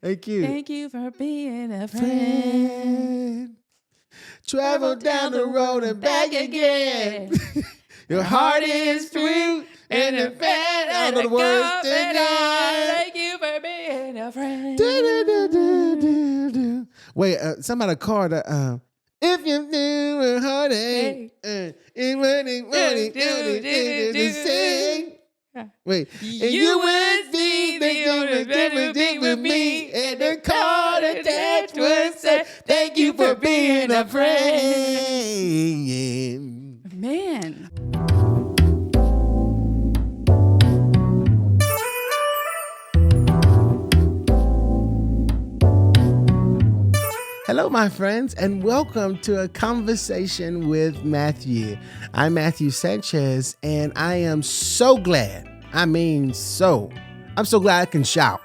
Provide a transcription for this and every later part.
Thank you. Thank you for being a friend. Friend. Travel down the road and back again. Your heart is true and the fan. I don't know the words. Thank you for being a friend. Wait, somebody called if you knew a heartache, it wouldn't sing. Wait, and you would see the only better thing with me, and the call to text would say, thank you for being a friend. Man. Hello, my friends, and welcome to a Conversation with Matthew. I'm Matthew Sanchez, and I am so glad. I'm so glad I can shout.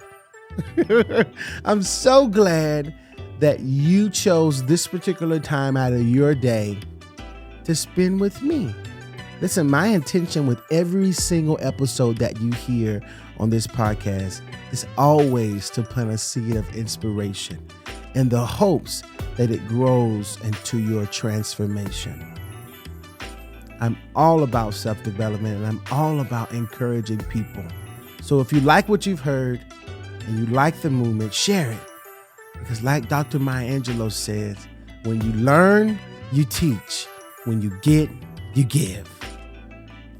I'm so glad that you chose this particular time out of your day to spend with me. Listen, my intention with every single episode that you hear on this podcast is always to plant a seed of inspiration in the hopes that it grows into your transformation. I'm all about self-development, and I'm all about encouraging people. So if you like what you've heard and you like the movement, share it. Because like Dr. Maya Angelou says, when you learn, you teach. When you get, you give.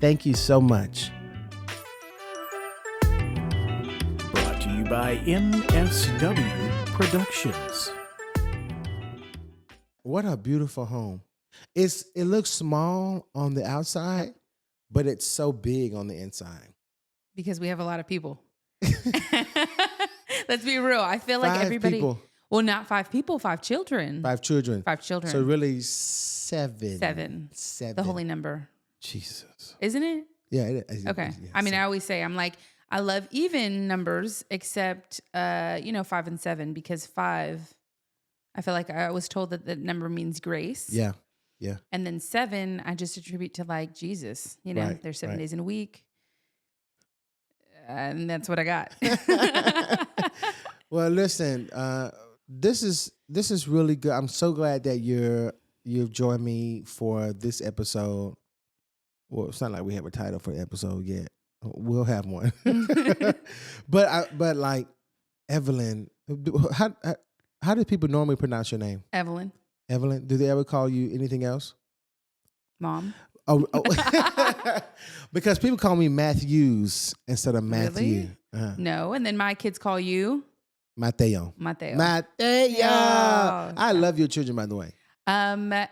Thank you so much. Brought to you by MSW Productions. What a beautiful home. It looks small on the outside, but it's so big on the inside. Because we have a lot of people. Let's be real. I feel like everybody. People. Well, not 5 people, 5 children. 5 children. 5 children. So really 7. 7. The holy number. Jesus. Isn't it? Yeah. It is. Okay. Yeah, I mean, I always say, I love even numbers except, 5 and 7 because 5, I feel like I was told that the number means grace. Yeah. Yeah. And then 7, I just attribute to like Jesus. Right, there's 7 days in a week. And that's what I got. Well, listen, this is really good. I'm so glad that you've joined me for this episode. Well, it's not like we have a title for the episode yet. We'll have one. but like Evelyn, how do people normally pronounce your name? Evelyn. Evelyn. Do they ever call you anything else? Mom. Oh. Because people call me Matthews instead of Matthew. Really? No, and then my kids call you Mateo. Yeah. I love your children, by the way.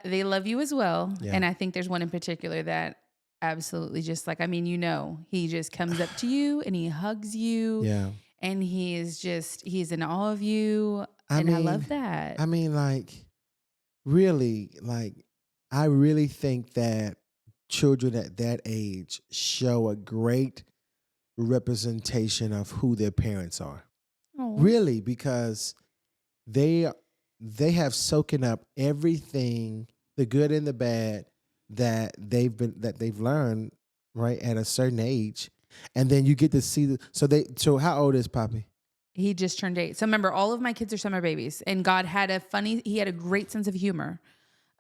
They love you as well. Yeah. And I think there's one in particular that absolutely just like, he just comes up to you and he hugs you. Yeah. And he's in awe of you. I love that. I really think that children at that age show a great representation of who their parents are. Oh. Really, because they have soaking up everything, the good and the bad that they've learned right at a certain age, and then you get to see So how old is Poppy? He just turned 8. So remember, all of my kids are summer babies, and God had he had a great sense of humor.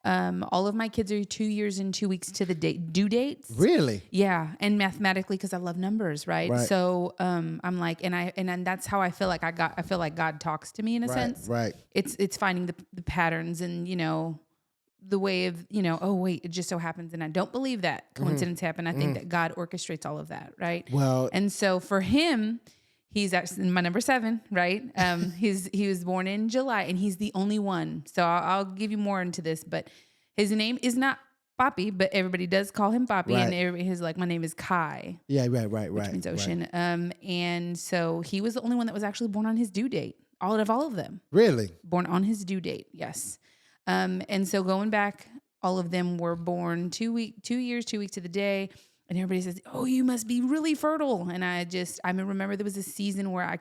All of my kids are 2 years and 2 weeks to the due dates. Really? Yeah, and mathematically, because I love numbers, right? So I'm like, and that's how I feel like I feel like God talks to me in a sense. Right. It's finding the patterns and the way of oh wait, it just so happens, and I don't believe that coincidence happened. I think that God orchestrates all of that, right? Well, and so for him. He's actually my number 7, right? He was born in July, and he's the only one. So I'll give you more into this, but his name is not Poppy, but everybody does call him Poppy, and everybody's like, my name is Kai. Yeah, right. Which means ocean. Right. And so he was the only one that was actually born on his due date. All of them. Really? Born on his due date, yes. And so going back, all of them were born 2 years, 2 weeks to the day. And everybody says, "Oh, you must be really fertile." And I remember there was a season where I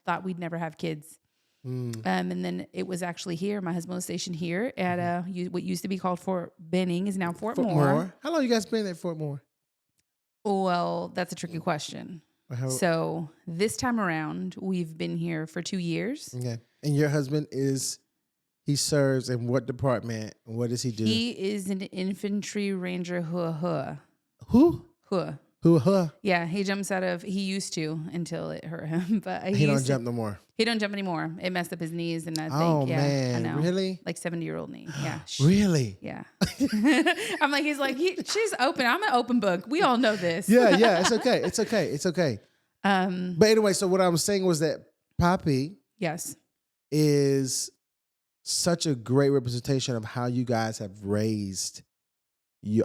thought we'd never have kids. And then it was actually here. My husband was stationed here at what used to be called Fort Benning is now Fort Moore. How long you guys been at Fort Moore? Well, that's a tricky question. So this time around, we've been here for 2 years. Okay. And your husband he serves in what department? What does he do? He is an infantry ranger. Who? Huh. Who? Yeah, he jumps out of. He used to until it hurt him, but He don't jump no more. He don't jump anymore. It messed up his knees, and I think, Oh, yeah, man. I know. Really? Like 70-year-old knee. Yeah. Really? Yeah. I'm like, she's open. I'm an open book. We all know this. Yeah. It's okay. But anyway, so what I'm saying was that Poppy Yes. is such a great representation of how you guys have raised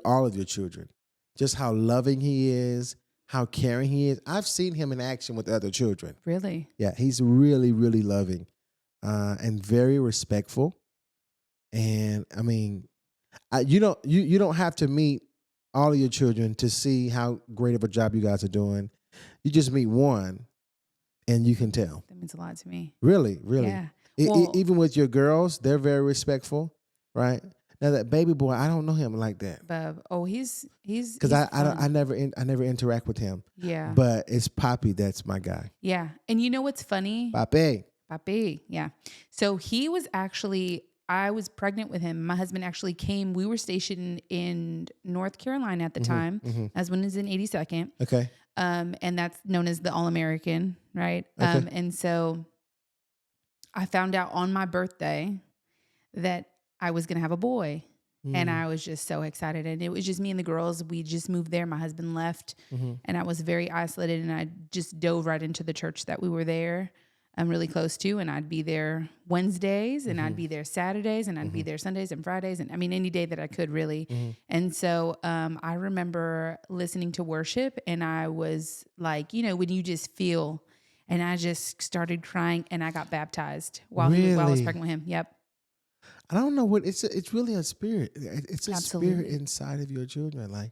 all of your children. Just how loving he is, how caring he is. I've seen him in action with other children. Really? Yeah, he's really, really loving and very respectful. And I mean, you don't have to meet all of your children to see how great of a job you guys are doing. You just meet one, and you can tell. That means a lot to me. Really. Yeah. Even with your girls, they're very respectful, right? Now that baby boy, I don't know him like that. Bub. Oh, he's because I never interact with him. Yeah. But it's Poppy that's my guy. Yeah. And you know what's funny? Papi. Yeah. So he was actually, I was pregnant with him. My husband actually came. We were stationed in North Carolina at the time. My husband is in 82nd. Okay. And that's known as the All-American, right? Okay. And so I found out on my birthday that I was going to have a boy. And I was just so excited. And it was just me and the girls. We just moved there. My husband left. And I was very isolated. And I just dove right into the church that we were there. I'm really close to. And I'd be there Wednesdays. And I'd be there Saturdays. And I'd be there Sundays and Fridays. And I mean, any day that I could, really. And so I remember listening to worship. And I was like, when you just feel. And I just started crying. And I got baptized while I was pregnant with him. Yep. I don't know what it's really a spirit. It's a Absolutely. spirit inside of your children, like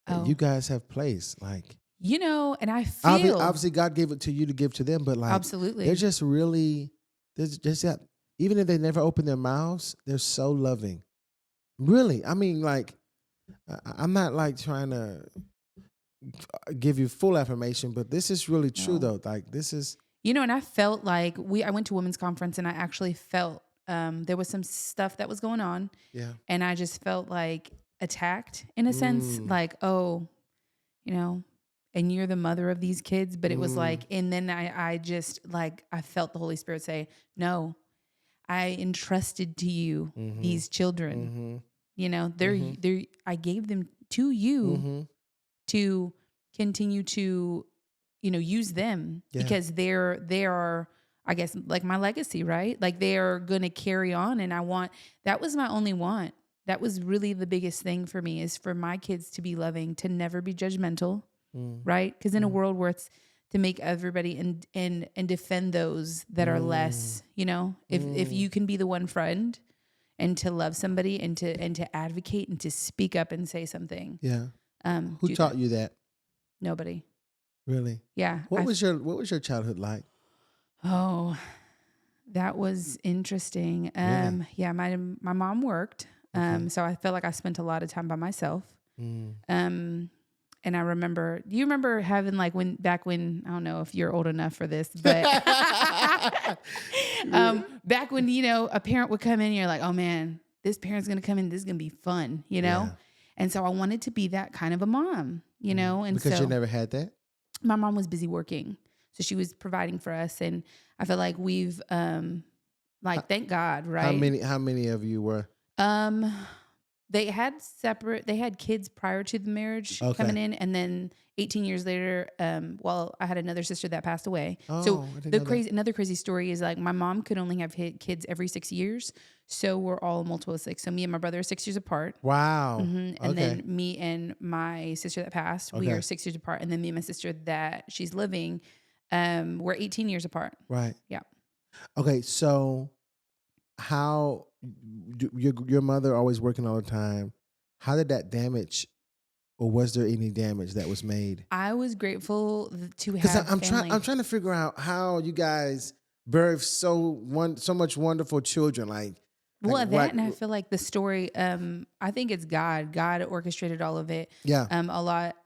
that you guys have placed, like and I feel obviously God gave it to you to give to them, but like absolutely, they're just really even if they never open their mouths, they're so loving. Really, I mean, like I'm not like trying to give you full affirmation, but this is really true though. Like this is and I felt like I went to women's conference and I actually felt. There was some stuff that was going on. Yeah. And I just felt like attacked in a sense, like, and you're the mother of these kids. But it was like, and then I just like, I felt the Holy Spirit say, no, I entrusted to you these children. I gave them to you to continue to, use them because they are, I guess, like my legacy, right? Like they are going to carry on. And that was my only want. That was really the biggest thing for me, is for my kids to be loving, to never be judgmental, right? Because in a world where it's to make everybody and defend those that are less, if you can be the one friend and to love somebody and to advocate and to speak up and say something. Yeah. Who taught you that? Nobody. Really? Yeah. What was your childhood like? Oh, that was interesting. Yeah, my mom worked. So I felt like I spent a lot of time by myself. And I remember, do you remember having like back when, I don't know if you're old enough for this, but back when, a parent would come in and you're like, oh man, this parent's going to come in. This is going to be fun, Yeah. And so I wanted to be that kind of a mom, and because so you never had that? My mom was busy working. So she was providing for us, and I feel like we've, thank God, right? How many of you were? They had kids prior to the marriage coming in, and then 18 years later, I had another sister that passed away. So another crazy story is like my mom could only have kids every 6 years. So we're all multiple of 6. So me and my brother are 6 years apart. Wow. And then me and my sister that passed, we are 6 years apart. And then me and my sister that she's living, we're 18 years apart. Right. Yeah. Okay. So how your mother always working all the time, how did that damage, or was there any damage that was made? I was grateful to have because I'm trying to figure out how you guys birthed so much wonderful children. And I feel like the story, I think it's God. God orchestrated all of it. Yeah. A lot.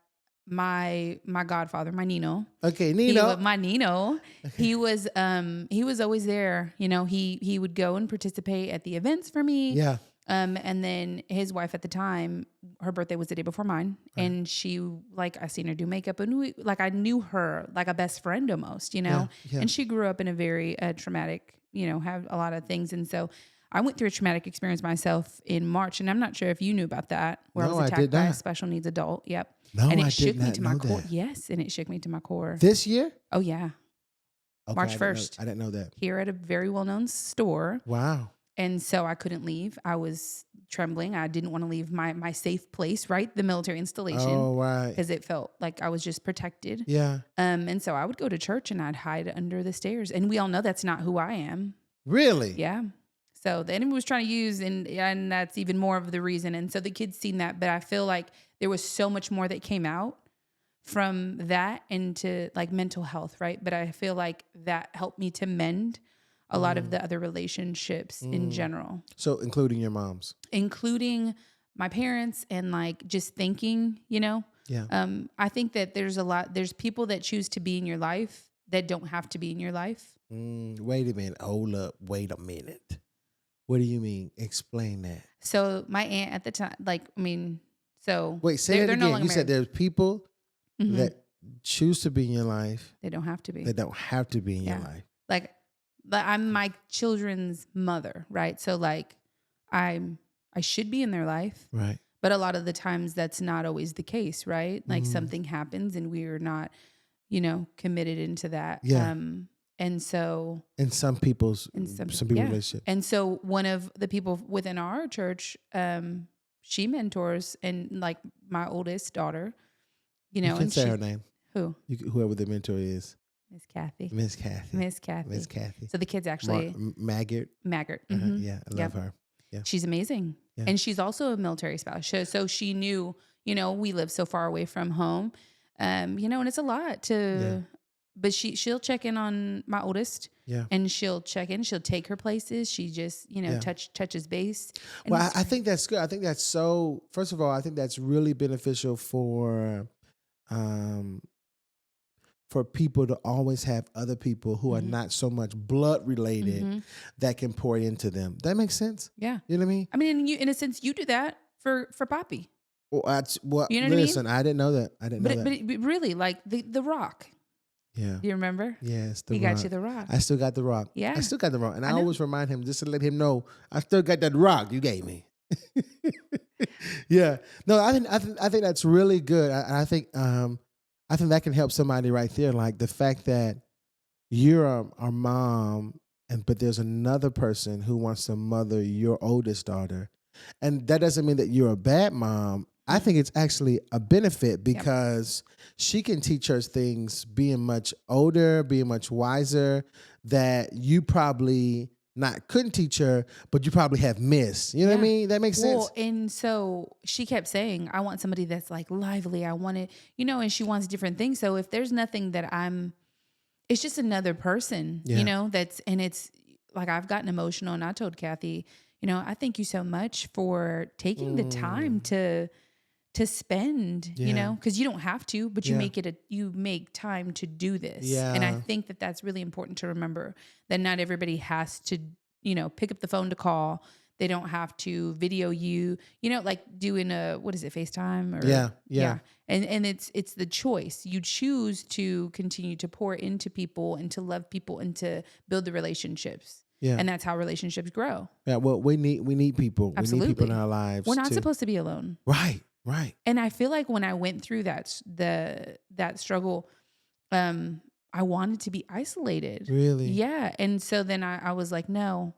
my godfather, my Nino. Okay, Nino. My Nino, he was always there. You know, he would go and participate at the events for me. Yeah. And then his wife at the time, her birthday was the day before mine, and she, like, I seen her do makeup, and I knew her like a best friend almost, you know. Yeah. And she grew up in a very traumatic, you know, have a lot of things, and so I went through a traumatic experience myself in March, and I'm not sure if you knew about that, where I No, was I attacked did by a not. special needs adult. Yep. No, And it I shook did me not to my know core. that. Yes, and it shook me to my core. This year? Oh yeah, Okay, March I didn't know- 1st. I didn't know that. Here at a very well-known store. Wow. And so I couldn't leave. I was trembling. I didn't want to leave my safe place, right? The military installation. Oh, right. Because it felt like I was just protected. Yeah. And so I would go to church and I'd hide under the stairs. And we all know that's not who I am. Really? Yeah. So the enemy was trying to use, and that's even more of the reason. And so the kids seen that, but I feel like there was so much more that came out from that into like mental health, right? But I feel like that helped me to mend a lot of the other relationships in general, So including your mom's. including my parents, and like just thinking, you know. Yeah. I think that there's people that choose to be in your life that don't have to be in your life. Wait a minute. Hold up. Wait a minute. What do you mean? Explain that. So my aunt at the time, Wait, say it they're no again. longer You said married. there's people Mhm. that choose to be in your life They don't have to be. that don't have to be in your Yeah. life. Like, but I'm my children's mother, right? So like, I should be in their life, Right. but a lot of the times that's not always the case, right? Like Mhm. something happens and we are not, you know, committed into that. Yeah. And so In some people's in some people's yeah. relationship. And so one of the people within our church, she mentors, and like my oldest daughter, you know, You can and say she, her name. Whoever the mentor is. Miss Kathy. Miss Kathy. Miss Kathy. Miss Kathy. So the kids actually Maggart. Maggart. Uh-huh. Mhm. Yeah, I love Yep. her. Yeah. She's amazing. Yeah. And she's also a military spouse. So she knew, you know, we live so far away from home. You know, and it's a lot to but she'll check in on my oldest. Yeah. And she'll check in, she'll take her places. She just, you know, Yeah. touches base. And Well, it's I think that's good. I think that's so. First of all, I think that's really beneficial for people to always have other people who are not so much blood related that can pour into them. That makes sense. yeah. You know what I mean? I mean, in a sense, you do that for Poppy. Well, You know what I mean? listen, I didn't know that. I didn't know that. But really, like the Rock. Yeah. Do you remember? Yes, He got you the Rock. I still got the rock. Yeah. I still got the rock, and I know. always remind him just to let him know I still got that rock you gave me. Yeah. No, I think that's really good. I think that can help somebody right there. Like the fact that you're our mom, but there's another person who wants to mother your oldest daughter, and that doesn't mean that you're a bad mom. I think it's actually a benefit because she can teach her things being much older, being much wiser, that you probably couldn't teach her, but you probably have missed. You know what I mean? That makes sense. Well, and so she kept saying, I want somebody that's like lively. I want it, you know, and she wants different things. So if there's nothing that it's just another person, you know, it's like I've gotten emotional, and I told Kathy, you know, I thank you so much for taking the time to spend, you know, because you don't have to, but you make time to do this. Yeah. And I think that that's really important to remember, that not everybody has to, you know, pick up the phone to call. They don't have to video you, you know, like doing FaceTime or Yeah. And it's the choice. You choose to continue to pour into people and to love people and to build the relationships. Yeah. And that's how relationships grow. Yeah. Well, we need people. Absolutely. We need people in our lives. We're not to- supposed to be alone. Right. Right. And I feel like when I went through that struggle, I wanted to be isolated. Really? Yeah. And so then I was like, no,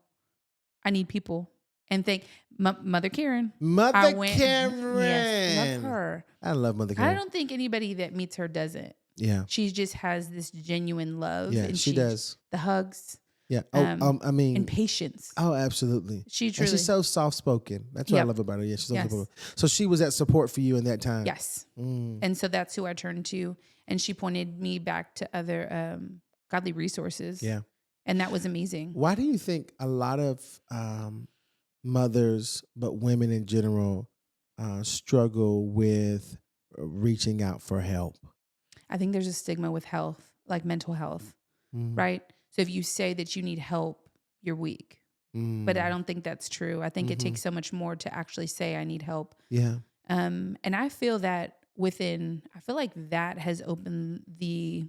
I need people. And thank Mother Karen. Mother Karen. Karen. Yes, love her. I love Mother Karen. I don't think anybody that meets her doesn't. Yeah. She just has this genuine love. Yeah, and she does. The hugs Yeah. I mean. and patience. Oh, absolutely. She And truly. she's so soft spoken. That's what I Yep. love about her. Yeah, she's so Yes. soft-spoken. So she was that support for you in that time. Yes. Mm. And so that's who I turned to. And she pointed me back to other godly resources. Yeah. And that was amazing. Why do you think a lot of mothers, but women in general, struggle with reaching out for help? I think there's a stigma with health, like mental health, right? So if you say that you need help, you're weak. But I don't think that's true. I think it takes so much more to actually say I need help. Yeah. And I feel that I feel like that has opened the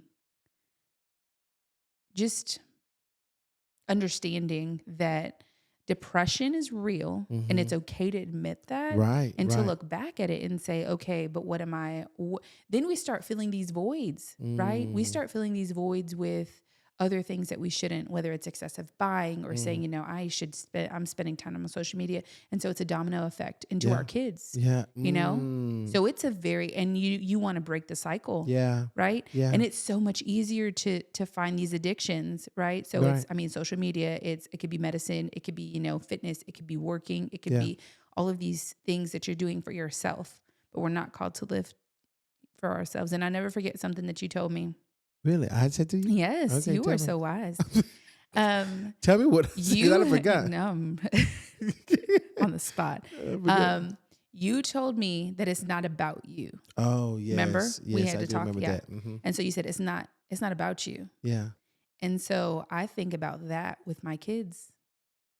just understanding that depression is real and it's okay to admit that, Right. and to look back at it and say, okay, but what am I? Then we start filling these voids, right? We start filling these voids with other things that we shouldn't, whether it's excessive buying or saying, I'm spending time on social media. And so it's a domino effect into our kids, Yeah. so it's and you want to break the cycle. Yeah. Right. Yeah. And it's so much easier to find these addictions. Right. So it's, social media, it could be medicine. It could be, fitness. It could be working. It could be all of these things that you're doing for yourself, but we're not called to live for ourselves. And I never forget something that you told me. Really? I said to you? Yes, Okay, you tell were me. so wise. Tell me what. I forgot. No, on the spot. You told me that it's not about you. Oh, yes. Remember? Yes, We had I to do talk. remember Yeah. that. Mm-hmm. And so you said it's not about you. Yeah. And so I think about that with my kids.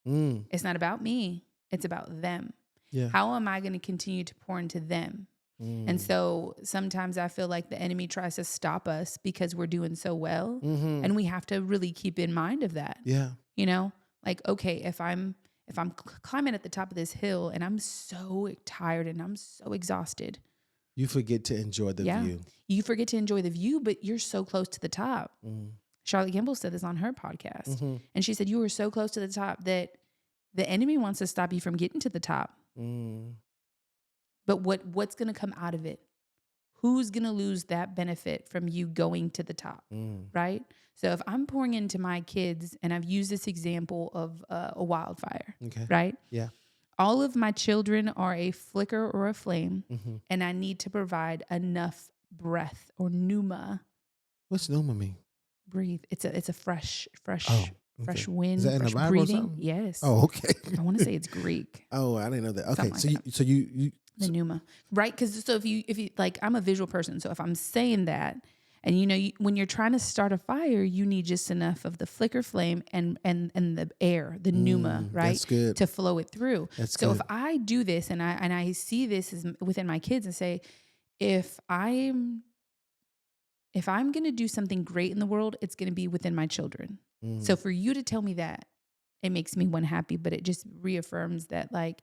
Mm. It's not about me. It's about them. Yeah. How am I going to continue to pour into them? And so sometimes I feel like the enemy tries to stop us because we're doing so well. And we have to really keep in mind of that. Yeah. Like, okay, if I'm climbing at the top of this hill and I'm so tired and I'm so exhausted, You forget to enjoy the view. You forget to enjoy the view, but you're so close to the top. Charlotte Gimble said this on her podcast. And she said, you were so close to the top that the enemy wants to stop you from getting to the top. But what's going to come out of it? Who's going to lose that benefit from you going to the top, right? So if I'm pouring into my kids, and I've used this example of a wildfire, right? Yeah. All of my children are a flicker or a flame, and I need to provide enough breath or pneuma. What's pneuma mean? Breathe. It's a fresh fresh wind, Is that in the fresh Bible or breathing. something? Yes. Oh, okay. I want to say it's Greek. Oh, I didn't know that. Okay, Something like so you the pneuma, right? Because so if you like, I'm a visual person, so if I'm saying that, and when you're trying to start a fire, you need just enough of the flicker flame and the air, the pneuma, right? That's good. To flow it through. That's so good. if I do this and I see this as within my kids and say, if I'm going to do something great in the world, it's going to be within my children. So for you to tell me that, it makes me one happy, but it just reaffirms that like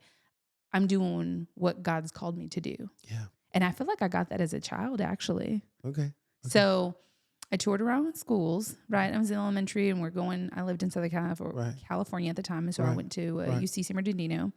I'm doing what God's called me to do. Yeah. And I feel like I got that as a child, actually. Okay. So I toured around with schools, right? I was in elementary and I lived in Southern California at the time. And so I went to UC San Bernardino.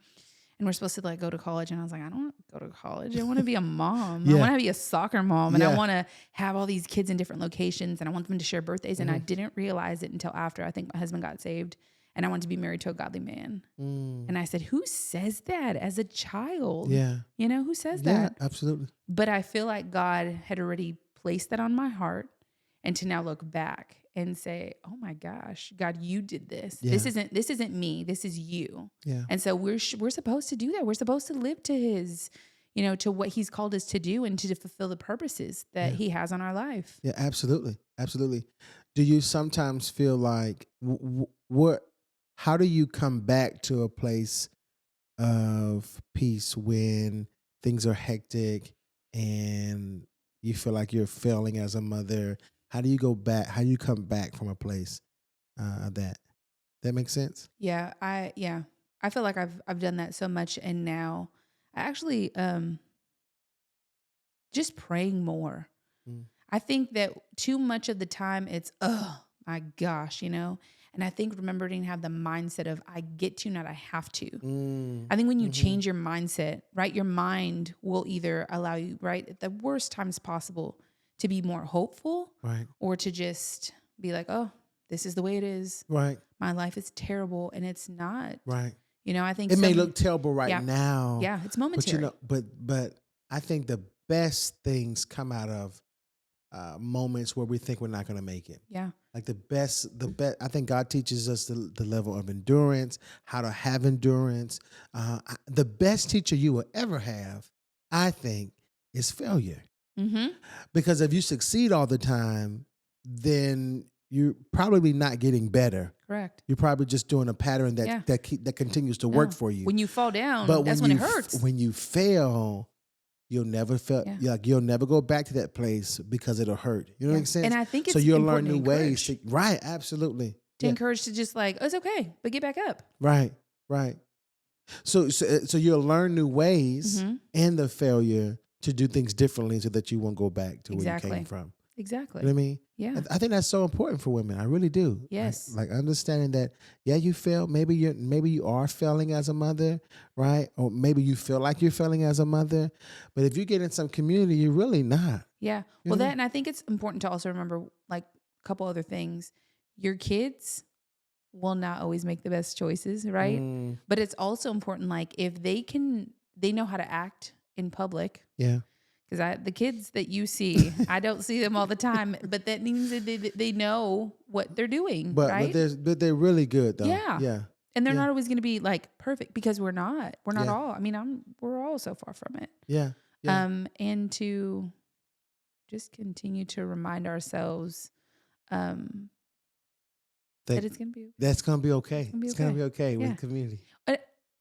And we're supposed to like go to college. And I was like, I don't want to go to college. I want to be a mom. I want to be a soccer mom. And I want to have all these kids in different locations. And I want them to share birthdays. And I didn't realize it until after I think my husband got saved. And I wanted to be married to a godly man. And I said, who says that as a child? Yeah. Who says that? Yeah, absolutely. But I feel like God had already placed that on my heart. And to now look back and say, oh my gosh, God, you did this. Yeah. This isn't me. This is you. Yeah. And so we're supposed to do that. We're supposed to live to his, to what he's called us to do and to fulfill the purposes that he has on our life. Yeah, absolutely. Absolutely. Do you sometimes feel like how do you come back to a place of peace when things are hectic and you feel like you're failing as a mother? How do you go back? How do you come back from a place of that? That makes sense? Yeah, I feel like I've done that so much, and now I actually just praying more. I think that too much of the time it's oh my gosh, and I think remembering to have the mindset of I get to, not I have to. I think when you change your mindset, right, your mind will either allow you, right, at the worst times possible, to be more hopeful, right, or to just be like, oh, this is the way it is. Right. My life is terrible, and it's not. Right. I think it may look terrible now. Yeah, it's momentary. But I think the best things come out of moments where we think we're not going to make it. Yeah. Like the best. I think God teaches us the level of endurance, how to have endurance. The best teacher you will ever have, I think, is failure. Mm-hmm. Because if you succeed all the time, then you're probably not getting better. Correct. You're probably just doing a pattern that Yeah. that continues to work for you. When you fall down, But that's when it hurts. When you fail, you'll never Yeah. you'll never go back to that place because it'll hurt. You know what I'm saying? And I think it's so you'll learn important new to ways. encourage. Right, absolutely. To encourage to just like, oh, it's okay, but get back up. Right. So you'll learn new ways and the failure to do things differently so that you won't go back to where you came from. Exactly. You know what I mean? Yeah. I think that's so important for women. I really do. Yes. Like understanding that, yeah, you fail. Maybe you are failing as a mother, right? Or maybe you feel like you're failing as a mother. But if you get in some community, you're really not. Yeah. Well, and I think it's important to also remember like a couple other things. Your kids will not always make the best choices, right? But it's also important, like if they know how to act in public. Yeah. Because the kids that you see, I don't see them all the time, but that means that they know what they're doing, right? But they're really good though. Yeah. Yeah. And they're not always going to be like perfect because we're not. We're not Yeah. all. I mean, we're all so far from it. Yeah. And to just continue to remind ourselves that it's going to be. That's going to be okay. It's going to be okay Yeah. with community.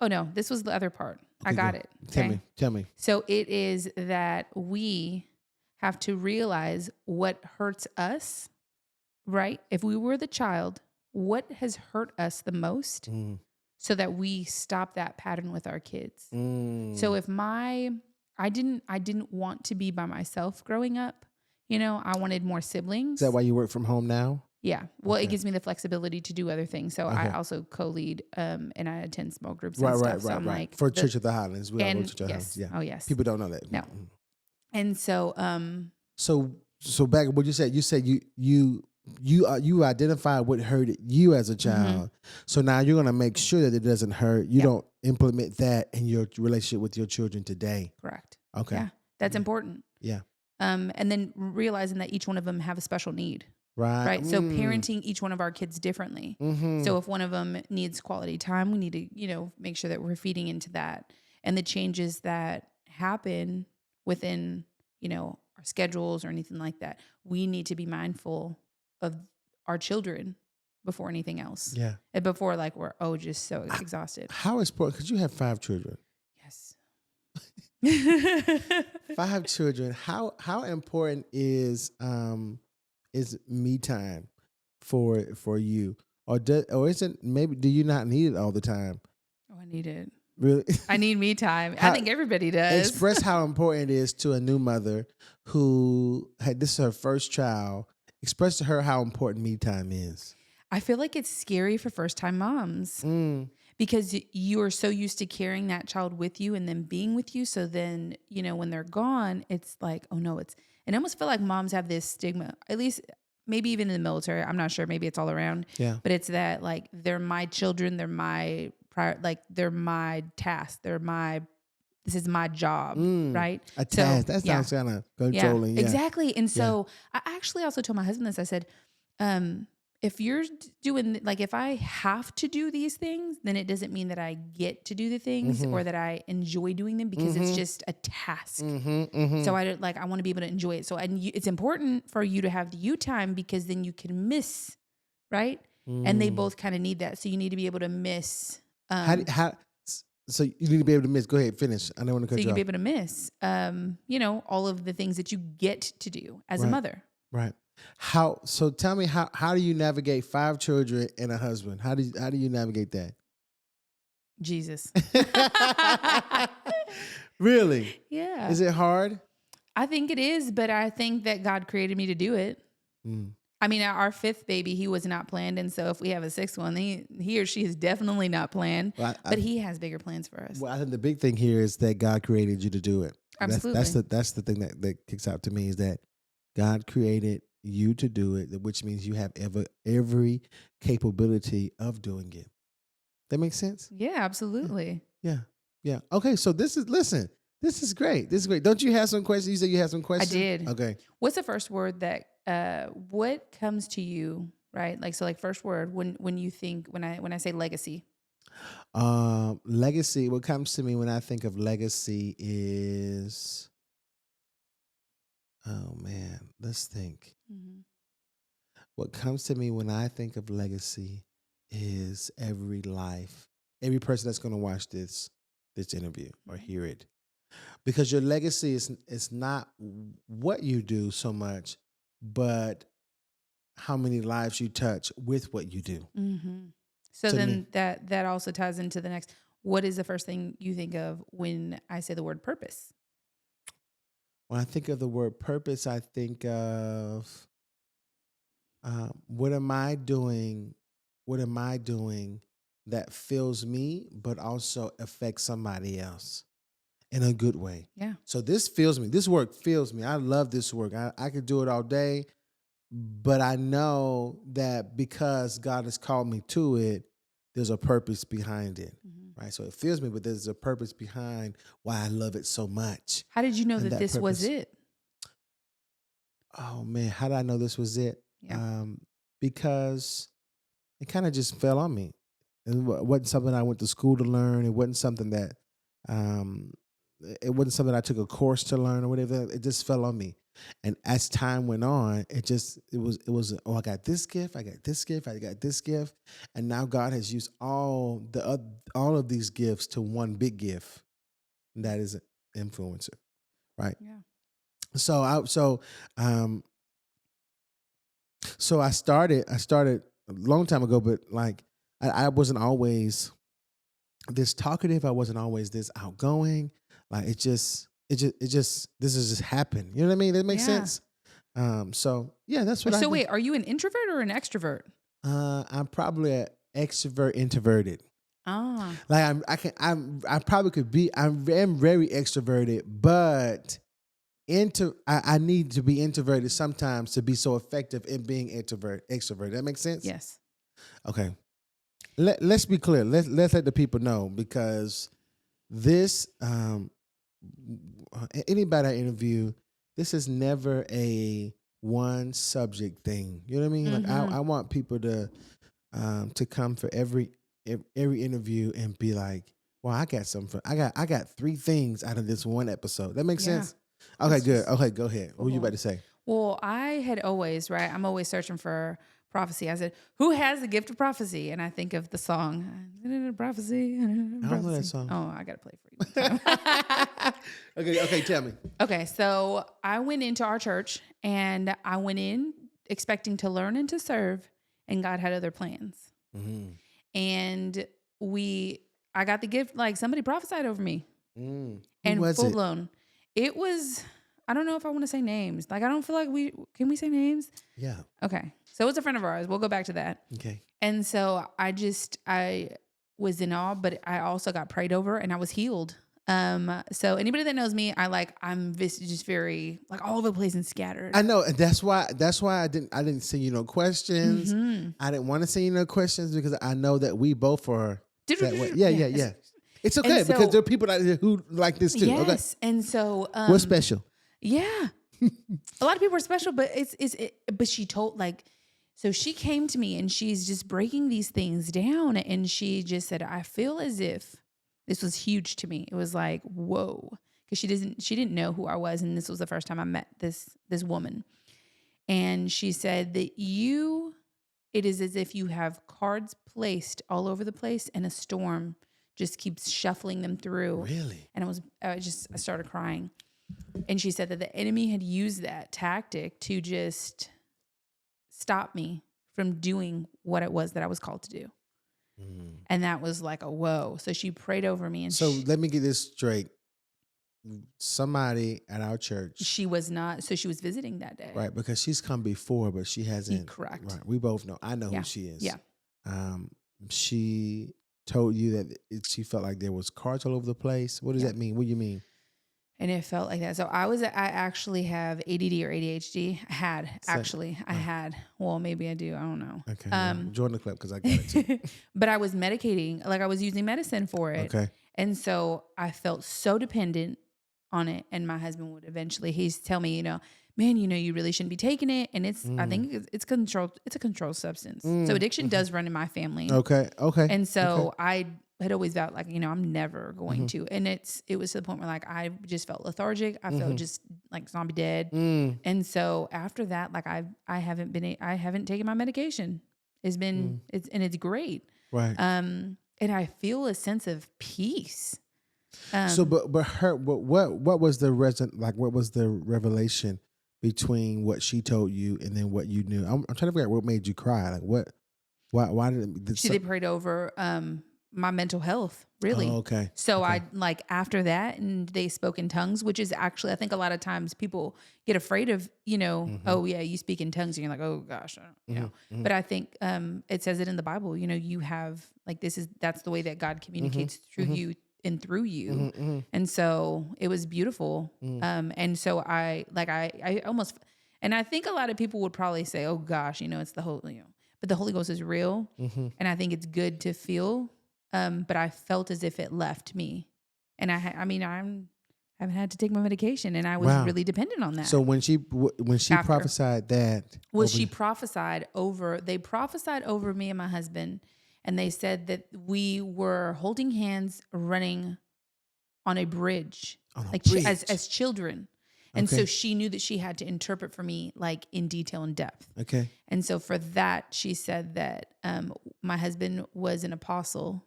Oh no, this was the other part. Okay, I got good. it. Okay? Tell me. So it is that we have to realize what hurts us, right? If we were the child, what has hurt us the most so that we stop that pattern with our kids. So if I didn't want to be by myself growing up, I wanted more siblings. Is that why you work from home now? Yeah. Well, it gives me the flexibility to do other things. So I also co-lead and I attend small groups and stuff. So I'm like for Church of the Highlands. We all go to Church of the yes. Highlands. Yeah. Oh, yes. People don't know that. No. And so So back what you said you identified what hurted you as a child. So now you're going to make sure that it doesn't hurt. You don't implement that in your relationship with your children today. Correct. Okay. Yeah. That's important. Yeah. And then realizing that each one of them have a special need. Right. So parenting each one of our kids differently. So if one of them needs quality time, we need to, make sure that we're feeding into that. And the changes that happen within, our schedules or anything like that, we need to be mindful of our children before anything else. Yeah. And before we're just so exhausted. How important, because you have 5 children. Yes. 5 children. How important is me time for you, or is it maybe do you not need it all the time? Oh, I need it. Really? I need me time. I think everybody does. Express how important it is to a new mother who this is her first child. Express to her how important me time is. I feel like it's scary for first time moms because you are so used to carrying that child with you and then being with you. So then, when they're gone, it's like, oh no, and I almost feel like moms have this stigma, at least maybe even in the military. I'm not sure. Maybe it's all around. Yeah. But it's that they're my children. They're my they're my task. This is my job, right? A task. That sounds kind of controlling. Yeah. Exactly. And so I actually also told my husband this. I said, if you're doing, if I have to do these things, then it doesn't mean that I get to do the things or that I enjoy doing them because it's just a task. So I want to be able to enjoy it. So it's important for you to have the you time because then you can miss, right? And they both kind of need that. So you need to be able to miss. So you need to be able to miss. Go ahead, finish. I don't want to cut you off. So you can be able to miss, all of the things that you get to do as a mother. Right. So tell me how do you navigate 5 children and a husband? How do you navigate that? Jesus. Really? Yeah. Is it hard? I think it is, but I think that God created me to do it. I mean, our 5th baby, he was not planned. And so if we have a 6th one, he or she is definitely not planned, but he has bigger plans for us. Well, I think the big thing here is that God created you to do it. Absolutely. That's the thing that kicks out to me is that God created you to do it, which means you have every capability of doing it. That makes sense? Yeah, absolutely. Yeah. Okay, so this is great. This is great. Don't you have some questions? You said you had some questions? I did. Okay. What's the first word that what comes to you, right? First word when you think when I say legacy. Legacy, what comes to me when I think of legacy is Oh man, let's think. Mm-hmm. What comes to me when I think of legacy is every life, every person that's going to watch this interview or hear it, because your legacy is not what you do so much, but how many lives you touch with what you do. Mm-hmm. So To then me, that also ties into the next. What is the first thing you think of when I say the word purpose? when I think of the word purpose, I think of what am I doing? What am I doing that fills me, but also affects somebody else in a good way? Yeah. So this fills me. This work fills me. I love this work. I could do it all day, but I know that because God has called me to it, there's a purpose behind it, Mm-hmm. right? So it fills me, but there's a purpose behind why I love it so much. How did you know And that that this was purpose, it? oh man, how did I know this was it? Yeah. Because it kind of just fell on me. It wasn't something I went to school to learn. It wasn't something that, um, it wasn't something I took a course to learn or whatever. It just fell on me. And as time went on, it was, oh, I got this gift, I got this gift, I got this gift. And now God has used all of these gifts to one big gift. And that is an influencer. Right. Yeah. Um, so I started a long time ago, but like I wasn't always this talkative. I wasn't always this outgoing. Like this has just happened. You know what I mean? That makes Yeah. sense. So yeah, that's what I So think. wait, are you an introvert or an extrovert? I'm probably an extrovert introverted. Ah. Like I probably could be. I am very extroverted, but I need to be introverted sometimes to be so effective in being extroverted. That makes sense? Yes. Okay. Let's be clear. Let's let the people know, because this anybody I interview, this is never a one subject thing. You know what I mean? Like Mm-hmm. I want people to come for every interview and be like, well, I got something. I got 3 things out of this one episode. That makes Yeah. sense? Okay, It's good. just Okay, go ahead. What were you cool. about to say? Well, I had always, right? I'm always searching for prophecy. I said, who has the gift of prophecy? And I think of the song, prophecy. I don't know that song. Oh, I got to play it for you one time. Okay, tell me. Okay, so I went into our church and I went in expecting to learn and to serve, and God had other plans. Mm-hmm. And I got the gift, like somebody prophesied over me. Who And was full it? blown. It was, I don't know if I want to say names. Like, I don't feel like can we say names? Yeah. Okay. So it's a friend of ours. We'll go back to that. Okay. And so I was in awe, but I also got prayed over and I was healed. So anybody that knows me, I'm just very like all over the place and scattered. I know, and that's why I didn't send you no questions. Mm-hmm. I didn't want to send you no questions because I know that we both are that way. Yeah. It's okay And so- because there are people out there who like this too. Okay. Yes. And so We're special. yeah. A lot of people are special, but but she told so she came to me and she's just breaking these things down, and she just said, I feel as if this was huge to me. It was like, whoa. Because she didn't know who I was, and this was the first time I met this woman. And she said that it is as if you have cards placed all over the place and a storm just keeps shuffling them through. Really? And I started crying. And she said that the enemy had used that tactic to just stop me from doing what it was that I was called to do. Mm. And that was like a whoa. So she prayed over me. And So let me get this straight. Somebody at our church, she was not. So she was visiting that day. right? Because she's come before, but she hasn't. Correct. Right. We both know. I know Yeah. who she is. Yeah. She told you that she felt like there was cards all over the place. What does that mean? What do you mean? And it felt like that. So I actually have ADD or ADHD. I had, well, maybe I do. I don't know. Okay. Join the club because I got it too. But I was medicating, like I was using medicine for it. Okay. And so I felt so dependent on it. And my husband would eventually, he's tell me, man, you really shouldn't be taking it. And I think it's controlled. It's a controlled substance. So addiction does run in my family. Okay. And so I had always vowed, like, I'm never going to. And it was to the point where, like, I just felt lethargic. I felt just like zombie dead. And so after that, like, I haven't taken my medication. It's great. Right. And I feel a sense of peace. So, but what was the what was the revelation between what she told you and then what you knew? I'm trying to figure out what made you cry. Like why did They prayed over my mental health, really. Oh, okay. So Okay. after that, and they spoke in tongues, which is actually, I think a lot of times people get afraid of, oh yeah, you speak in tongues, and you're like, oh gosh, But I think it says it in the Bible, you have, like, that's the way that God communicates through you and through you. And so it was beautiful. And so I almost, and I think a lot of people would probably say, oh gosh, it's the Holy, but the Holy Ghost is real. And I think it's good to feel. But I felt as if it left me, and I haven't had to take my medication, and I was really dependent on that. So when she prophesied that, she prophesied over, they prophesied over me and my husband, and they said that we were holding hands running on a bridge, as children. And so she knew that she had to interpret for me, like, in detail and depth. Okay. And so for that, she said that my husband was an apostle.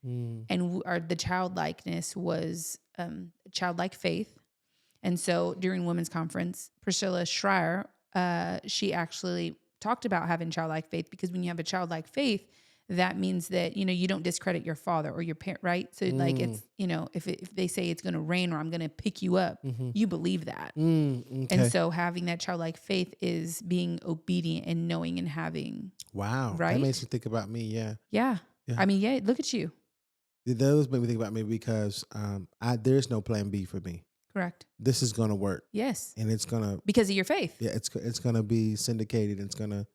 And the childlikeness was childlike faith. And so during women's conference, Priscilla Schreier, she actually talked about having childlike faith, because when you have a childlike faith, that means that, you don't discredit your father or your parent, right? So like, it's, if they say it's going to rain or I'm going to pick you up, you believe that. Okay. And so having that childlike faith is being obedient and knowing and having. Wow. Right? That makes me think about me. Yeah. Yeah. I mean, look at you. Those make me think about me because there's no plan B for me. Correct. This is going to work. Yes. And it's going to. Because of your faith. Yeah, it's going to be syndicated. It's going to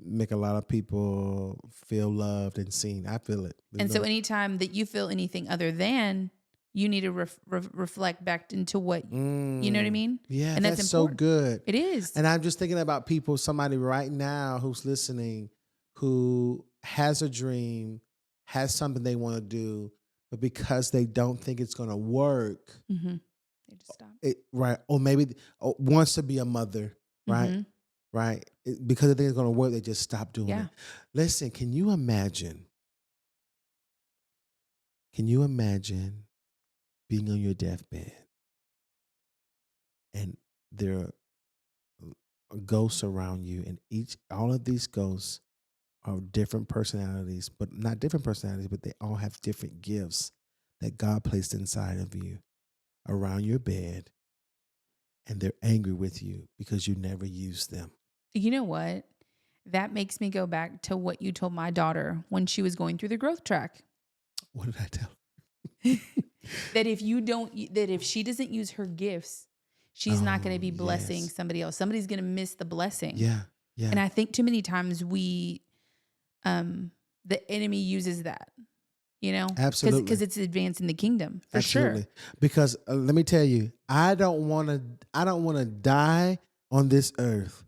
make a lot of people feel loved and seen. I feel it. So anytime that you feel anything other than, you need to reflect back into what, you know what I mean? Yeah, and that's so good. It is. And I'm just thinking about somebody right now who's listening, who has a dream, has something they want to do, but because they don't think it's going to work, they just stop. Right. Or maybe wants to be a mother, right? Right. Because they think it's going to work, they just stop doing it. Listen, can you imagine being on your deathbed and there are ghosts around you, and all of these ghosts are different personalities, but not different personalities, but they all have different gifts that God placed inside of you around your bed, and they're angry with you because you never used them. You know what? That makes me go back to what you told my daughter when she was going through the growth track. What did I tell her? That if she doesn't use her gifts, she's not going to be blessing somebody else. Somebody's going to miss the blessing. Yeah. Yeah. And I think too many times the enemy uses that, Absolutely. because it's advancing the kingdom for Absolutely. sure. Because let me tell you, I don't want to die on this earth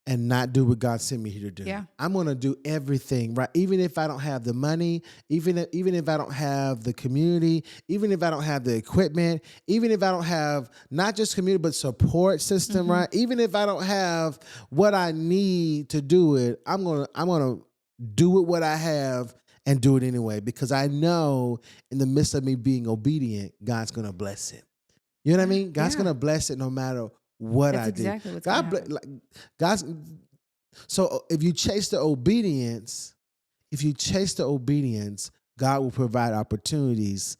and not do what God sent me here to do. Yeah. I'm going to do everything, right? Even if I don't have the money, even if I don't have the community, even if I don't have the equipment, even if I don't have not just community, but support system, right? Even if I don't have what I need to do it, I'm going to do it what I have and do it anyway, because I know in the midst of me being obedient, God's going to bless it. You know what I mean? God's going to bless it no matter what I do. Exactly what's going to happen. God's. So if you chase the obedience, God will provide opportunities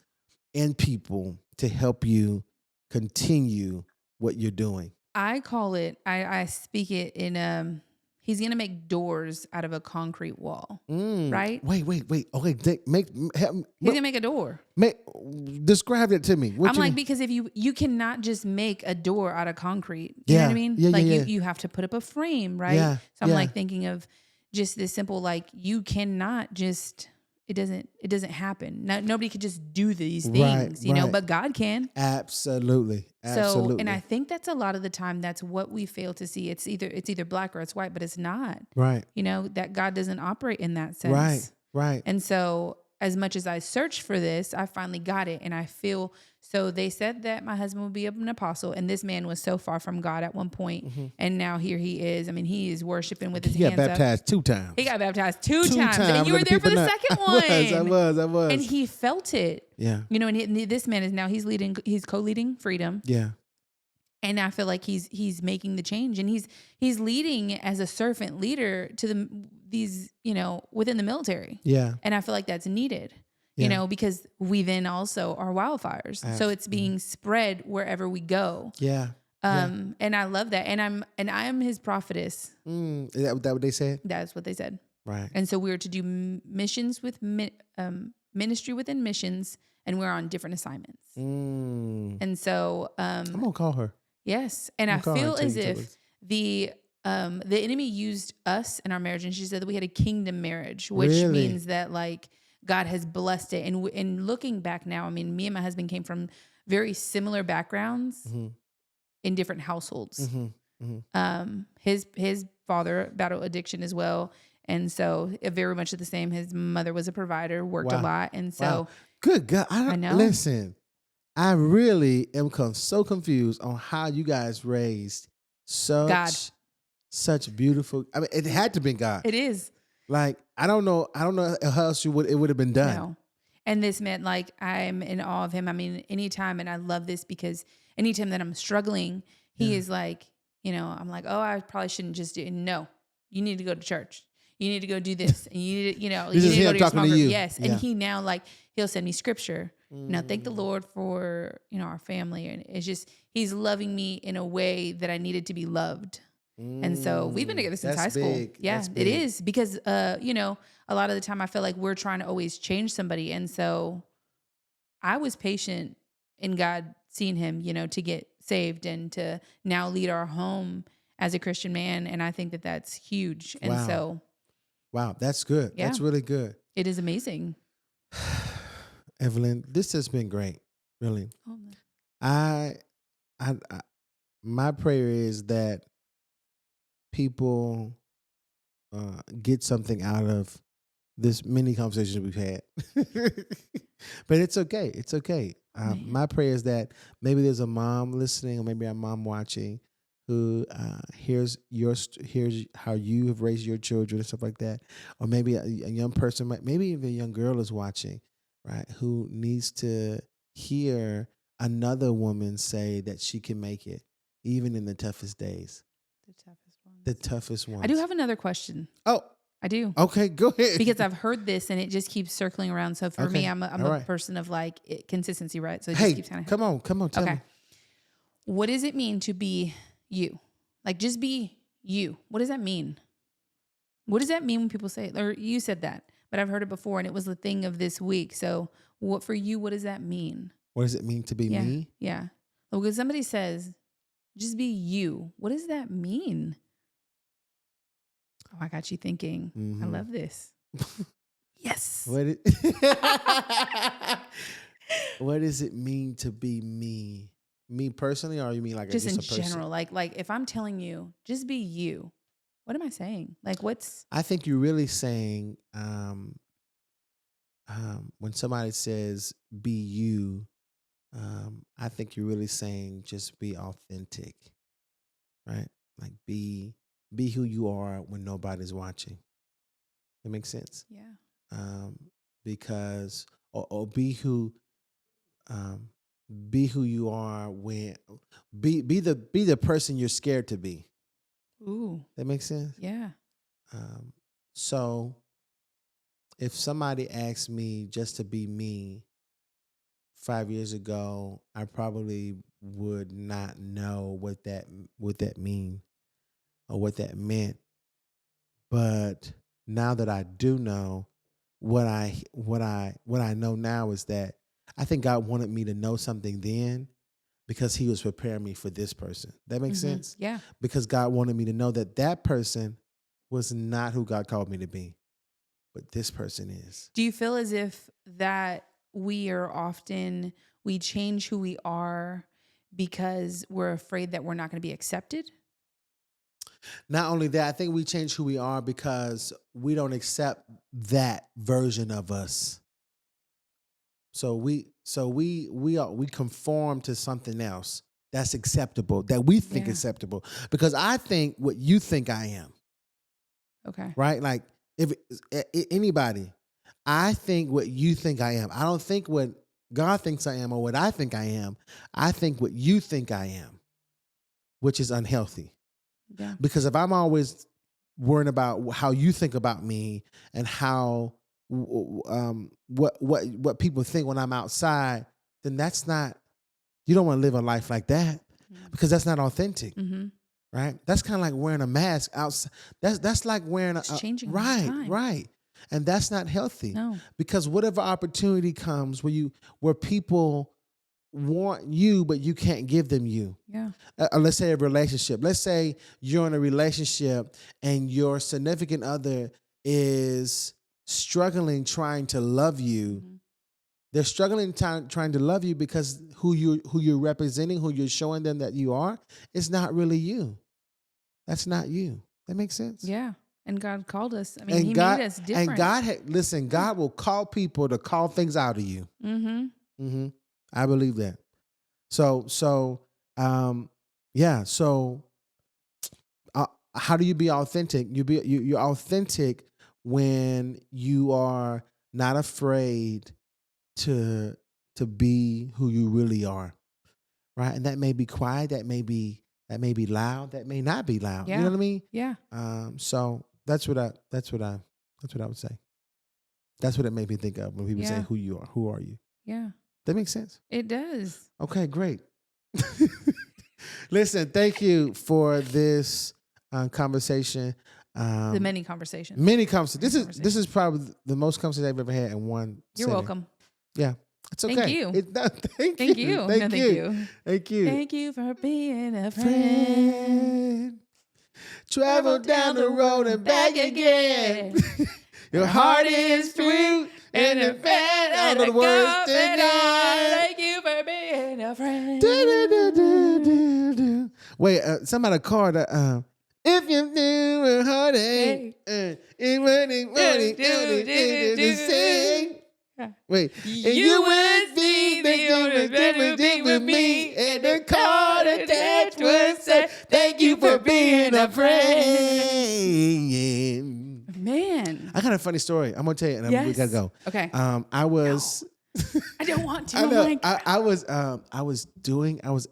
and people to help you continue what you're doing. I call it, I speak it in, he's going to make doors out of a concrete wall, right? Wait. Okay, He's going to make a door. Describe it to me. I'm like, because if you cannot just make a door out of concrete, you know what I mean? You have to put up a frame, right? Yeah, so I'm like thinking of just this simple, like, you cannot just, it doesn't happen. Nobody could just do these things, you know, but God can. Absolutely. So, and I think that's a lot of the time, that's what we fail to see. It's either black or it's white, but it's not. Right. You know, that God doesn't operate in that sense. Right. And so as much as I searched for this, I finally got it. And I feel, so they said that my husband would be an apostle, and this man was so far from God at one point, and now here he is. I mean, he is worshiping with his He got hands up. baptized 2 times. He got baptized two times. And you were Let there for people the know. second one. I was. And he felt it. Yeah. You know, and this man is now, he's co-leading Freedom. Yeah. And I feel like he's making the change, and he's leading as a servant leader to these, you know, within the military. Yeah. And I feel like that's needed, Yeah. you know, because we then also are wildfires. So it's being spread wherever we go. Yeah. And I love that. And I'm his prophetess. Is that what they said? That's what they said. Right. And so we were to do missions with ministry within missions, and we're on different assignments. And so I'm going to call her. yes. And I feel as if the enemy used us in our marriage, and she said that we had a kingdom marriage, which Really? means that like God has blessed it. And looking back now, I mean, me and my husband came from very similar backgrounds in different households. His father battled addiction as well. And so very much the same. His mother was a provider, worked a lot. And so good God. I know. Listen, I really am so confused on how you guys raised such beautiful. I mean, it had to be God. it is. Like, I don't know how else it would have been done. No. And this meant like I'm in awe of him. I mean, anytime, and I love this because anytime that I'm struggling, he is like, you know, I'm like, oh, I probably shouldn't just do it. No, you need to go to church. You need to go do this. And you need to, you know, you need to go to your small group. Yes. And he now like, he'll send me scripture. Now, thank the Lord for, you know, our family. And it's just, he's loving me in a way that I needed to be loved. And so we've been together since high school. Big. Yeah, That's it big. is because, you know, a lot of the time I feel like we're trying to always change somebody. And so I was patient in God seeing him, you know, to get saved and to now lead our home as a Christian man. And I think that that's huge. And so. Wow, that's good. Yeah. That's really good. It is amazing. Evelyn, this has been great. Really. Oh, I my prayer is that people get something out of this many conversations we've had. But it's okay. It's okay. My prayer is that maybe there's a mom listening, or maybe a mom watching who hears how you have raised your children and stuff like that. Or maybe a young person, maybe even a young girl is watching, right, who needs to hear another woman say that she can make it, even in the toughest days. The toughest ones. I do have another question. Oh, I do. okay, go ahead. Because I've heard this and it just keeps circling around. So for me, I'm a person of like consistency, right? So it just keeps kind of. Come on, tell me. What does it mean to be you? Like, just be you. What does that mean? What does that mean when people say it? Or you said that, but I've heard it before and it was the thing of this week. So what for you, what does that mean? What does it mean to be me? Yeah. Well, because somebody says, just be you. What does that mean? Oh, I got you thinking. I love this. Yes. What does it mean to be me? Me personally, or you mean like just in a person? general? Like if I'm telling you, just be you. What am I saying? Like what's? I think you're really saying when somebody says be you, I think you're really saying just be authentic, right? Like be who you are when nobody's watching. That makes sense? Yeah. Because or be who you are when be the person you're scared to be. Ooh. That makes sense? Yeah. So if somebody asked me just to be me 5 years ago, I probably would not know what that mean or what that meant. But now that I do know, what I know now is that I think God wanted me to know something then because he was preparing me for this person. That makes sense? Yeah. Because God wanted me to know that person was not who God called me to be, but this person is. Do you feel as if that we change who we are because we're afraid that we're not going to be accepted? Not only that, I think we change who we are because we don't accept that version of us. We conform to something else that's acceptable, that we think Yeah. acceptable, because I think what you think I am, Okay. right? Like if anybody, I think what you think I am. I don't think what God thinks I am or what I think I am. I think what you think I am, which is unhealthy. Yeah. Because if I'm always worrying about how you think about me and how what people think when I'm outside, then that's not. You don't want to live a life like that because that's not authentic, Mm-hmm. right? That's kind of like wearing a mask outside. That's like wearing It's changing all the time. right, and that's not healthy. No. Because whatever opportunity comes where people want you but you can't give them you. Yeah. Let's say a relationship. Let's say you're in a relationship and your significant other is struggling trying to love you. Mm-hmm. They're struggling trying to love you because who you're representing, who you're showing them that you are, is not really you. That's not you. That makes sense? Yeah. And God called us. I mean, And He God, made us different. and God, God will call people to call things out of you. Mm-hmm. Mm-hmm. I believe that. So, yeah. So, how do you be authentic? You're authentic when you are not afraid to be who you really are, right? And that may be quiet, that may be loud, that may not be loud. Yeah. You know what I mean? Yeah. So that's what I would say. That's what it made me think of when people say Yeah. who you are. Who are you? Yeah. That makes sense. It does. Okay, great. Listen, thank you for this conversation. The many conversations. Many conversations. This is probably the most conversations I've ever had in one. You're setting. welcome. Yeah, it's okay. Thank you. Thank Thank you. you. Thank No, you. Thank you. Thank you for being a friend. Friend. Travel down the road and back again. Your heart is through and the fat out of the words denied. Thank you for being a friend. Wait, somebody called if you knew a heartache, it wouldn't sing. Wait, and you would see the only difference with me, and the call attached would say, "Thank you for being a friend." Man. I got a funny story. I'm gonna tell you, and then we gotta go. Okay. I was. I don't want to. I know. I'm like, I was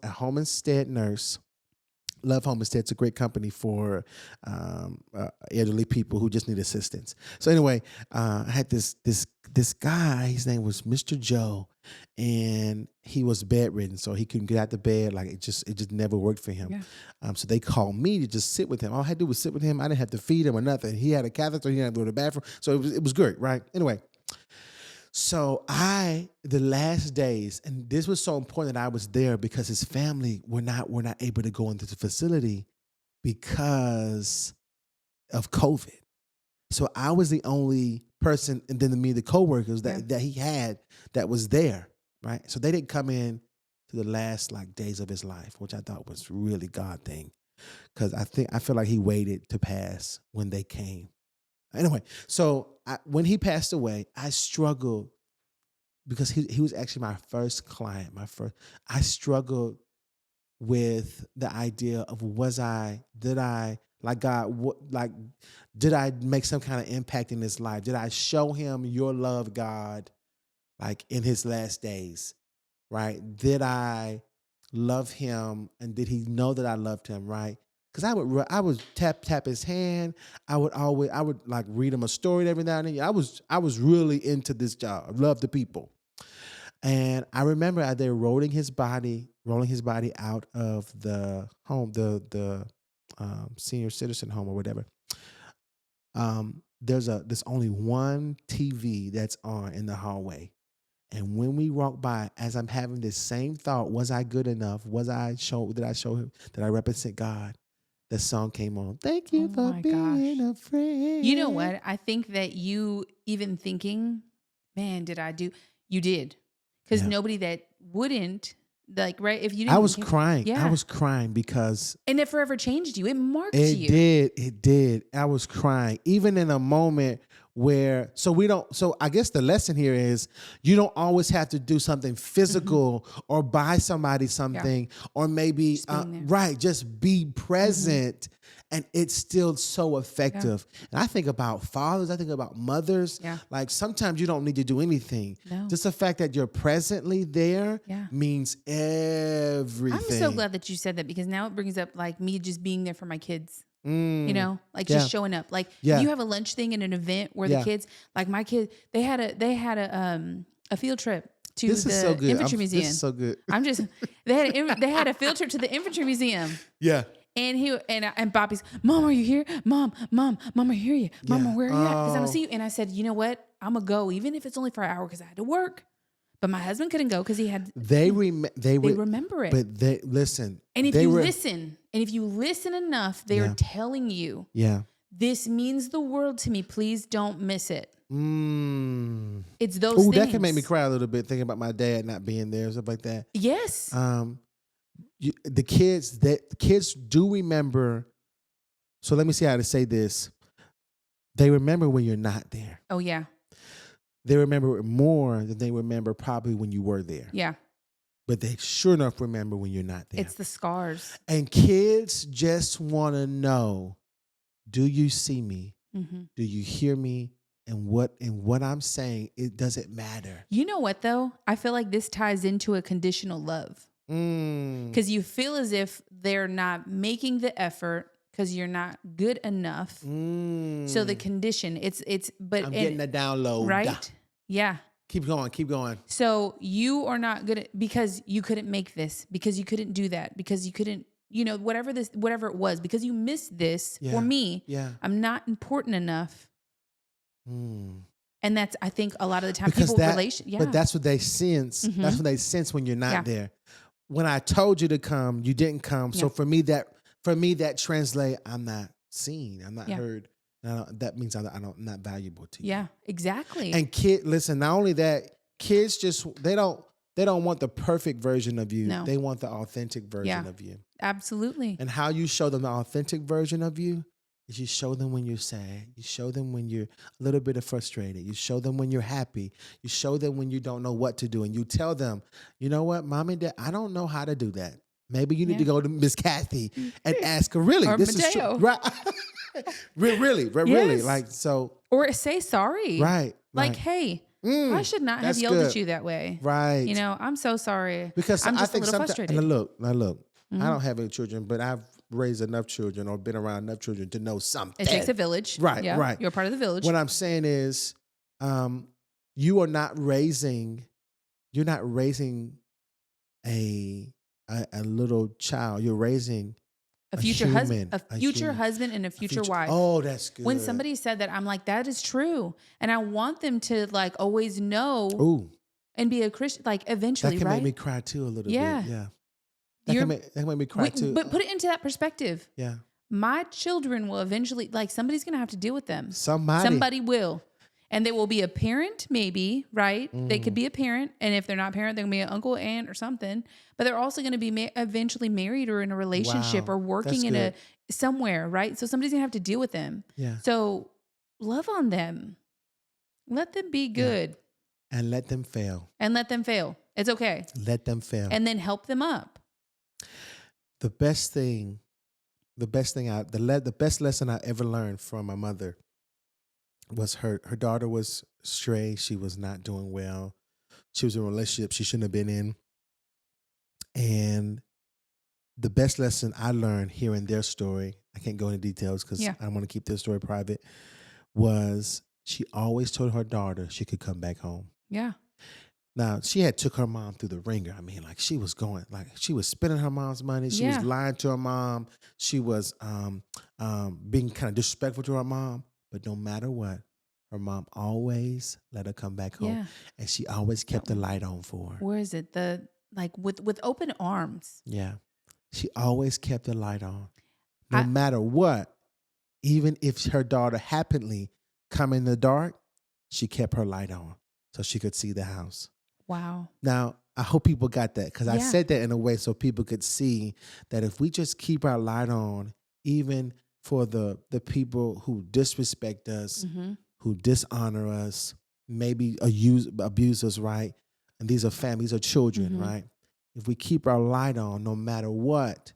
a home instead nurse. Love Home Instead. It's a great company for elderly people who just need assistance. So anyway, I had this guy. His name was Mr. Joe, and he was bedridden, so he couldn't get out the bed. Like it just never worked for him. Yeah. So they called me to just sit with him. All I had to do was sit with him. I didn't have to feed him or nothing. He had a catheter. He didn't have to go to the bathroom. So it was good, right? Anyway. So the last days, and this was so important that I was there because his family were not able to go into the facility because of COVID. So I was the only person, and then the coworkers that he had that was there, right? So they didn't come in to the last days of his life, which I thought was really God thing, because I feel like he waited to pass when they came. Anyway, so when he passed away, I struggled because he was actually my first client. I struggled with the idea of did I make some kind of impact in his life? Did I show him your love, God, in his last days, right? Did I love him, and did he know that I loved him, right? Because I would tap his hand. I would read him a story every now and then. I was really into this job. I loved the people, and I remember they were rolling his body out of the home, the senior citizen home or whatever. There's only one TV that's on in the hallway. And when we walk by, as I'm having this same thought, was I good enough? Did I show him that I represent God? The song came on. Thank you for being a friend. You know what? I think that you even thinking, man, you did. Because nobody that wouldn't, right? If you didn't. I was crying. Yeah. I was crying because. And it forever changed you. It marked you. you. It did. I was crying. Even in a moment where, so I guess the lesson here is you don't always have to do something physical or buy somebody something or maybe, Just being there. right, just be present. And it's still so effective. And I think about fathers, I think about mothers. Yeah. Like sometimes you don't need to do anything. No. Just the fact that you're presently there Yeah. means everything. I'm so glad that you said that, because now it brings up like me just being there for my kids. Mm. You know, like Yeah. just showing up. Like Yeah. if you have a lunch thing in an event where Yeah. the kids, like my kid, they had a field trip to This the is so good. infantry museum. This is so good. They had a field trip to the infantry museum. Yeah. And Bobby's, Mom, are you here? Mom, I hear you. Mama, Yeah. where are you at? Because I'm Oh. gonna see you. And I said, you know what? I'm gonna go, even if it's only for an hour, because I had to work. But my husband couldn't go because he had. They They remember it. But they listen. And if they you listen enough, they Yeah. are telling you, Yeah. this means the world to me. Please don't miss it. Mm. It's those Oh, things. that can make me cry a little bit thinking about my dad not being there, stuff like that. Yes. The kids do remember. So let me see how to say this. They remember when you're not there. Oh, yeah. They remember it more than they remember probably when you were there. Yeah. But they sure enough remember when you're not there. It's the scars. And kids just want to know, do you see me? Mm-hmm. Do you hear me? And what I'm saying, it doesn't matter. You know what, though? I feel like this ties into a conditional love. Because you feel as if they're not making the effort because you're not good enough. So the condition, but I'm getting the download. right? Yeah. Keep going. So you are not good at, because you couldn't make this, because you couldn't do that, because you couldn't, whatever it was, because you missed this for me. Yeah. I'm not important enough. And that's, I think, a lot of the time Because yeah. But that's what they sense. That's what they sense when you're not there. When I told you to come, you didn't come. So for me that translate, I'm not seen, I'm not heard. And that means I'm not valuable to you. Yeah, exactly. And listen, not only that, kids they don't want the perfect version of you. No. They want the authentic version of you. Absolutely. And how you show them the authentic version of you is you show them when you're sad. You show them when you're a little bit frustrated. You show them when you're happy. You show them when you don't know what to do. And you tell them, you know what, Mom and Dad, I don't know how to do that. Maybe you need to go to Miss Kathy and ask her, really, or this Mateo. is true. Right. Really. Yes. Like, so. Or say sorry. Right. Like, hey, I should not have yelled at you that way. Right. I'm so sorry. Because I'm I just think a little sometimes, frustrated. now look, I don't have any children, but I've raised enough children or been around enough children to know something. It takes a village. Right, Yeah, right. You're part of the village. What I'm saying is, you are not raising a little child. You're raising a future human, husband, a future husband, and a future wife. Oh, that's good. When somebody said that, I'm like, that is true, and I want them to like always know Ooh, and be a Christian. Like eventually, that can right? make me cry too a little Yeah. bit. Yeah, that can make me cry too. But put it into that perspective. Yeah, My children will eventually, like, somebody's going to have to deal with them. somebody will. And they will be a parent, maybe, right? They could be a parent. And if they're not a parent, they're going to be an uncle, aunt, or something. But they're also going to be eventually married or in a relationship Wow, or working that's good. somewhere, right? So somebody's going to have to deal with them. Yeah, So love on them. Let them be good. and let them fail. And let them fail. It's okay. Let them fail. And then help them up. The best lesson I ever learned from my mother was her daughter was stray. She was not doing well. She was in a relationship she shouldn't have been in. And the best lesson I learned hearing their story, I can't go into details because I want to keep their story private, was she always told her daughter she could come back home. Yeah. Now, she had took her mom through the ringer. I mean, like she was spending her mom's money. She was lying to her mom. She was being kind of disrespectful to her mom. But no matter what, her mom always let her come back home. Yeah. And she always kept the light on for her. Where is it? With open arms. Yeah. She always kept the light on. No matter what, even if her daughter happily come in the dark, she kept her light on so she could see the house. Wow. Now, I hope people got that because I said that in a way so people could see that if we just keep our light on, even for the people who disrespect us, who dishonor us, maybe abuse us, right? And these are families, these are children, right? If we keep our light on, no matter what,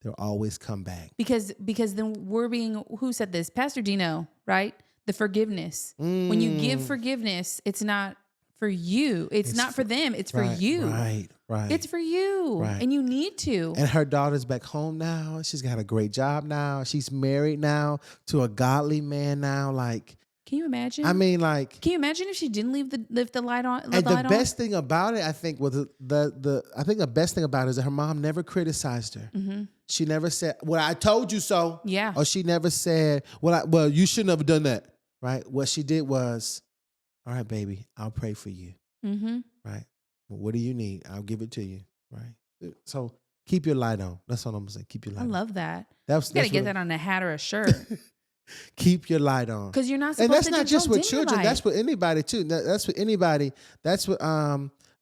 they'll always come back. Because then we're being, who said this? Pastor Dino, right? The forgiveness. When you give forgiveness, it's not for you. It's not for them. It's for you. Right. It's for you. Right. And you need to. And her daughter's back home now. She's got a great job now. She's married now to a godly man now. Like, can you imagine? I mean, like, can you imagine if she didn't leave the light on? And the best thing about it, I think, was the best thing about it is that her mom never criticized her. She never said, "Well, I told you so." Yeah. Or she never said, "Well, you shouldn't have done that." Right. What she did was, "All right, baby, I'll pray for you." Right. What do you need? I'll give it to you. Right. So keep your light on. That's all I'm saying. Keep your light on. I love that. You gotta get that on a hat or a shirt. Keep your light on. Because you're not supposed and that's to not just with children. Light. That's with anybody too. That's with anybody. That's what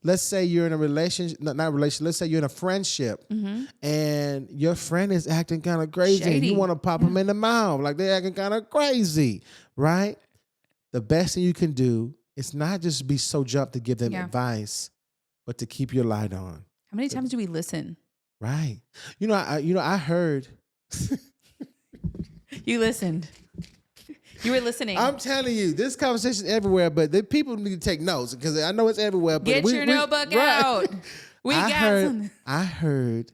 let's say you're in a relationship, not a relationship, let's say you're in a friendship and your friend is acting kind of crazy. Shady. And you want to pop them in the mouth like they're acting kind of crazy, right? The best thing you can do is not just be so jumped to give them advice, but to keep your light on. How many times do we listen? Right. I heard. You listened. You were listening. I'm telling you, this conversation is everywhere, but the people need to take notes because I know it's everywhere. But Get your notebook out. I heard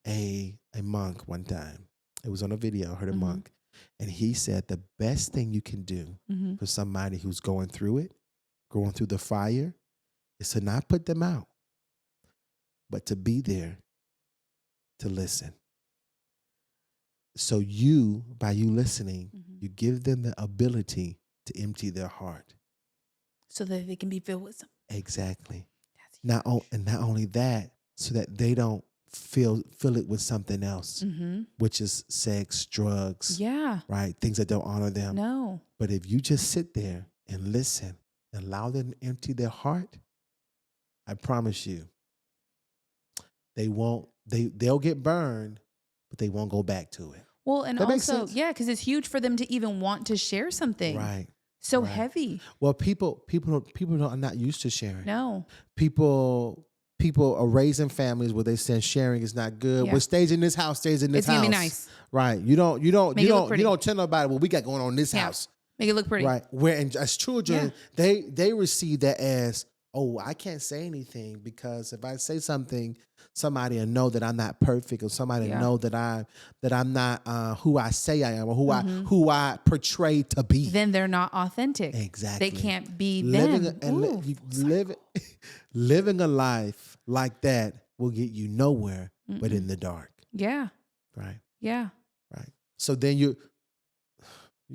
a monk one time. It was on a video. I heard a monk, and he said the best thing you can do for somebody who's going through the fire, is to not put them out, but to be there to listen. So by you listening, you give them the ability to empty their heart. So that they can be filled with something. Exactly. Not only that, so that they don't fill it with something else, which is sex, drugs, right? Things that don't honor them. No. But if you just sit there and listen and allow them to empty their heart, I promise you, they'll get burned, but they won't go back to it. Well, and that also, because it's huge for them to even want to share something. Right. So heavy. Well, people are not used to sharing. No. People are raising families where they say sharing is not good. What stays in this house stays in this house. It's gonna be nice. Right. You don't tell nobody what we got going on in this house. Make it look pretty. Right. Where as children, they receive that as, oh, I can't say anything because if I say something, somebody will know that I'm not perfect, or somebody will know that I'm not who I say I am, or who I portray to be. Then they're not authentic. Exactly. They can't be them. Living a life like that will get you nowhere but in the dark. Yeah. Right. Yeah. Right. So then you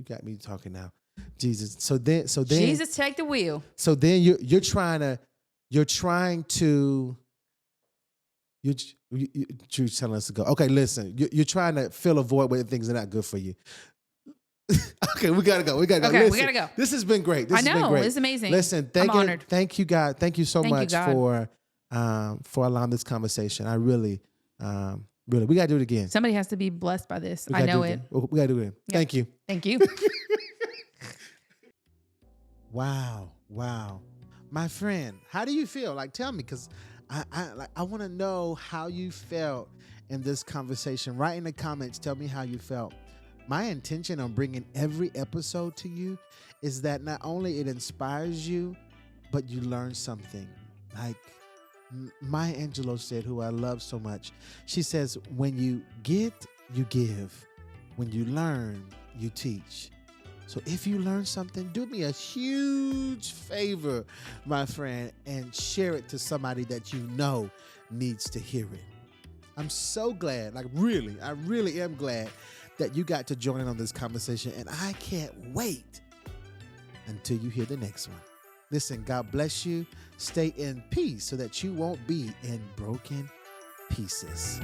got me talking now. Jesus. So then Jesus, take the wheel. So then you're trying to you're telling us to go. Okay, listen. You're trying to fill a void where things are not good for you. Okay, we gotta go. Okay, listen, we gotta go. This has been great. I know. It's amazing. Listen, I'm honored. Thank you, God. Thank you so much you, for allowing this conversation. I really, we gotta do it again. Somebody has to be blessed by this. I know it. We gotta do it again. Yep. Thank you. Thank you. Wow. My friend, how do you feel? Like, tell me, because I want to know how you felt in this conversation. Write in the comments. Tell me how you felt. My intention on bringing every episode to you is that not only it inspires you, but you learn something. Like Maya Angelou said, who I love so much. She says, when you get, you give. When you learn, you teach. So if you learn something, do me a huge favor, my friend, and share it to somebody that you know needs to hear it. I'm so glad, I really am glad that you got to join in on this conversation, and I can't wait until you hear the next one. Listen, God bless you. Stay in peace so that you won't be in broken pieces.